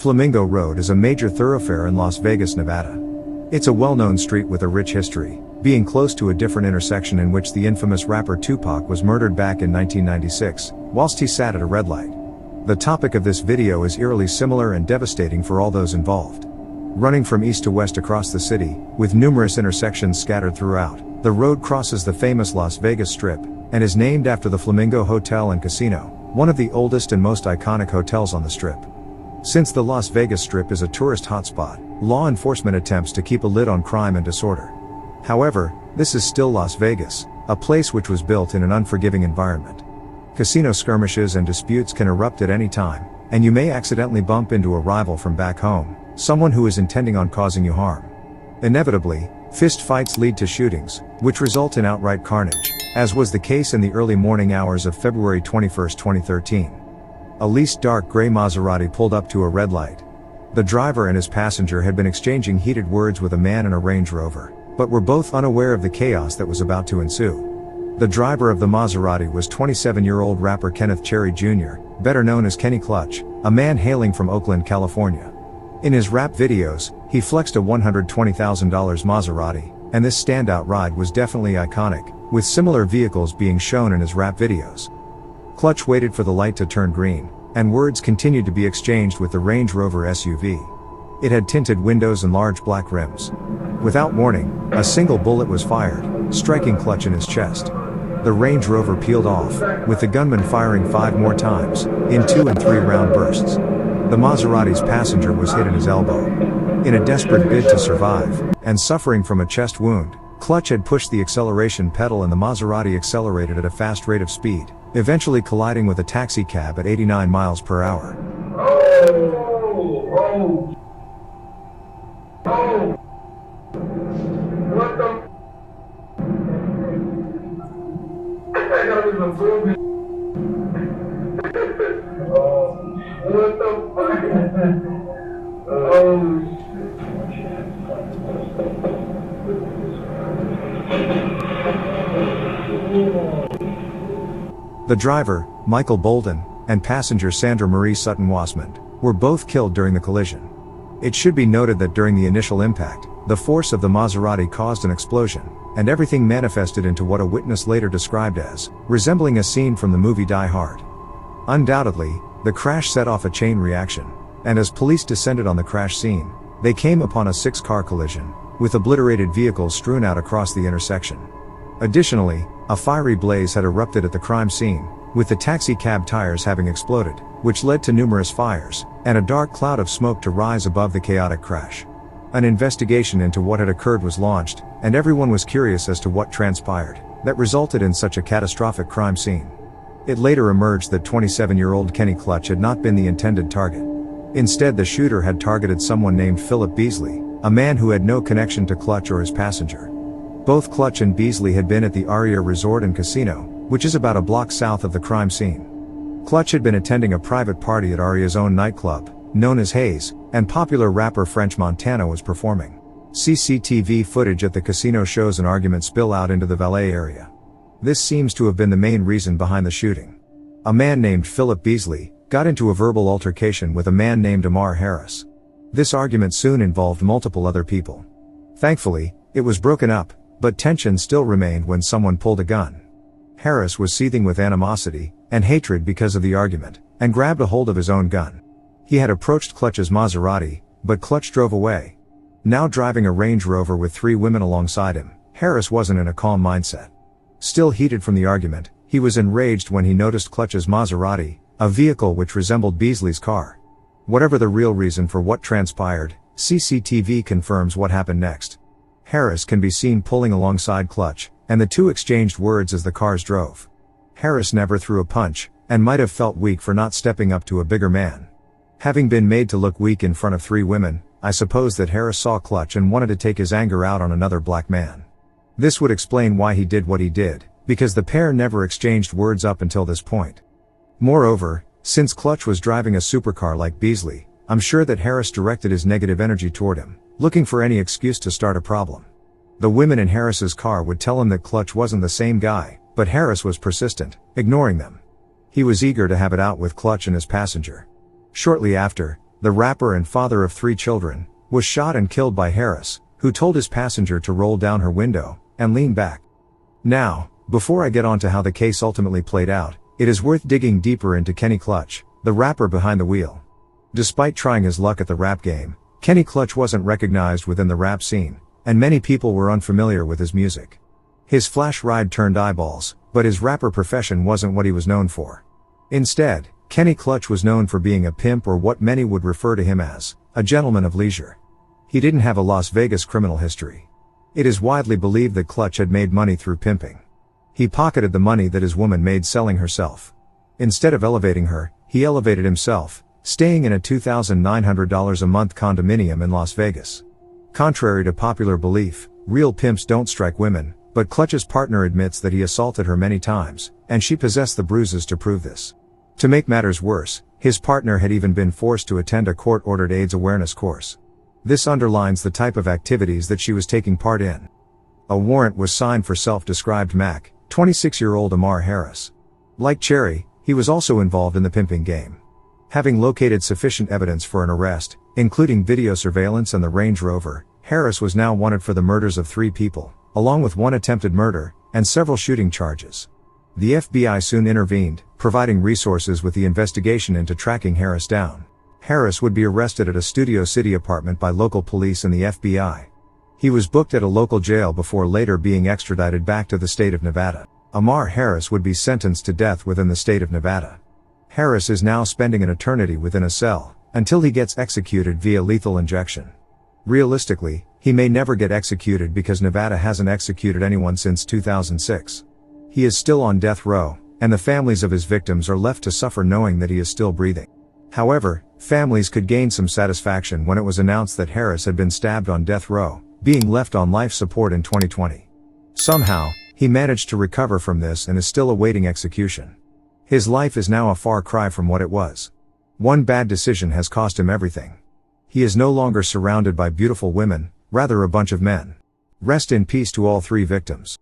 Flamingo Road is a major thoroughfare in Las Vegas, Nevada. It's a well-known street with a rich history, being close to a different intersection in which the infamous rapper Tupac was murdered back in 1996, whilst he sat at a red light. The topic of this video is eerily similar and devastating for all those involved. Running from east to west across the city, with numerous intersections scattered throughout, the road crosses the famous Las Vegas Strip, and is named after the Flamingo Hotel and Casino, one of the oldest and most iconic hotels on the Strip. Since the Las Vegas Strip is a tourist hotspot, law enforcement attempts to keep a lid on crime and disorder. However, this is still Las Vegas, a place which was built in an unforgiving environment. Casino skirmishes and disputes can erupt at any time, and you may accidentally bump into a rival from back home, someone who is intending on causing you harm. Inevitably, fist fights lead to shootings, which result in outright carnage, as was the case in the early morning hours of February 21, 2013. A leased dark gray Maserati pulled up to a red light. The driver and his passenger had been exchanging heated words with a man in a Range Rover, but were both unaware of the chaos that was about to ensue. The driver of the Maserati was 27-year-old rapper Kenneth Cherry Jr., better known as Kenny Clutch, a man hailing from Oakland, California. In his rap videos, he flexed a $120,000 Maserati, and this standout ride was definitely iconic, with similar vehicles being shown in his rap videos. Clutch waited for the light to turn green, and words continued to be exchanged with the Range Rover SUV. It had tinted windows and large black rims. Without warning, a single bullet was fired, striking Clutch in his chest. The Range Rover peeled off, with the gunman firing 5 more times, in 2 and 3 round bursts. The Maserati's passenger was hit in his elbow. In a desperate bid to survive, and suffering from a chest wound, Clutch had pushed the acceleration pedal and the Maserati accelerated at a fast rate of speed, eventually colliding with a taxi cab at 89 miles per hour. What the? I gotta be improvement. What the fuck? The driver, Michael Bolden, and passenger Sandra Marie Sutton-Wasmond, were both killed during the collision. It should be noted that during the initial impact, the force of the Maserati caused an explosion, and everything manifested into what a witness later described as resembling a scene from the movie Die Hard. Undoubtedly, the crash set off a chain reaction, and as police descended on the crash scene, they came upon a 6-car collision, with obliterated vehicles strewn out across the intersection. Additionally, a fiery blaze had erupted at the crime scene, with the taxi cab tires having exploded, which led to numerous fires, and a dark cloud of smoke to rise above the chaotic crash. An investigation into what had occurred was launched, and everyone was curious as to what transpired, that resulted in such a catastrophic crime scene. It later emerged that 27-year-old Kenny Clutch had not been the intended target. Instead, the shooter had targeted someone named Philip Beasley, a man who had no connection to Clutch or his passenger. Both Clutch and Beasley had been at the Aria Resort and Casino, which is about a block south of the crime scene. Clutch had been attending a private party at Aria's own nightclub, known as Hayes, and popular rapper French Montana was performing. CCTV footage at the casino shows an argument spill out into the valet area. This seems to have been the main reason behind the shooting. A man named Philip Beasley got into a verbal altercation with a man named Ammar Harris. This argument soon involved multiple other people. Thankfully, it was broken up, but tension still remained when someone pulled a gun. Harris was seething with animosity and hatred because of the argument, and grabbed a hold of his own gun. He had approached Clutch's Maserati, but Clutch drove away. Now driving a Range Rover with 3 women alongside him, Harris wasn't in a calm mindset. Still heated from the argument, he was enraged when he noticed Clutch's Maserati, a vehicle which resembled Beasley's car. Whatever the real reason for what transpired, CCTV confirms what happened next. Harris can be seen pulling alongside Clutch, and the two exchanged words as the cars drove. Harris never threw a punch, and might have felt weak for not stepping up to a bigger man. Having been made to look weak in front of 3 women, I suppose that Harris saw Clutch and wanted to take his anger out on another black man. This would explain why he did what he did, because the pair never exchanged words up until this point. Moreover, since Clutch was driving a supercar like Beasley, I'm sure that Harris directed his negative energy toward him, looking for any excuse to start a problem. The women in Harris's car would tell him that Clutch wasn't the same guy, but Harris was persistent, ignoring them. He was eager to have it out with Clutch and his passenger. Shortly after, the rapper and father of 3 children, was shot and killed by Harris, who told his passenger to roll down her window and lean back. Now, before I get on to how the case ultimately played out, it is worth digging deeper into Kenny Clutch, the rapper behind the wheel. Despite trying his luck at the rap game, Kenny Clutch wasn't recognized within the rap scene, and many people were unfamiliar with his music. His flash ride turned eyeballs, but his rapper profession wasn't what he was known for. Instead, Kenny Clutch was known for being a pimp, or what many would refer to him as, a gentleman of leisure. He didn't have a Las Vegas criminal history. It is widely believed that Clutch had made money through pimping. He pocketed the money that his woman made selling herself. Instead of elevating her, he elevated himself, staying in a $2,900 a month condominium in Las Vegas. Contrary to popular belief, real pimps don't strike women, but Clutch's partner admits that he assaulted her many times, and she possessed the bruises to prove this. To make matters worse, his partner had even been forced to attend a court-ordered AIDS awareness course. This underlines the type of activities that she was taking part in. A warrant was signed for self-described mack, 26-year-old Ammar Harris. Like Cherry, he was also involved in the pimping game. Having located sufficient evidence for an arrest, including video surveillance and the Range Rover, Harris was now wanted for the murders of 3 people, along with 1 attempted murder, and several shooting charges. The FBI soon intervened, providing resources with the investigation into tracking Harris down. Harris would be arrested at a Studio City apartment by local police and the FBI. He was booked at a local jail before later being extradited back to the state of Nevada. Ammar Harris would be sentenced to death within the state of Nevada. Harris is now spending an eternity within a cell, until he gets executed via lethal injection. Realistically, he may never get executed because Nevada hasn't executed anyone since 2006. He is still on death row, and the families of his victims are left to suffer knowing that he is still breathing. However, families could gain some satisfaction when it was announced that Harris had been stabbed on death row, being left on life support in 2020. Somehow, he managed to recover from this and is still awaiting execution. His life is now a far cry from what it was. One bad decision has cost him everything. He is no longer surrounded by beautiful women, rather a bunch of men. Rest in peace to all 3 victims.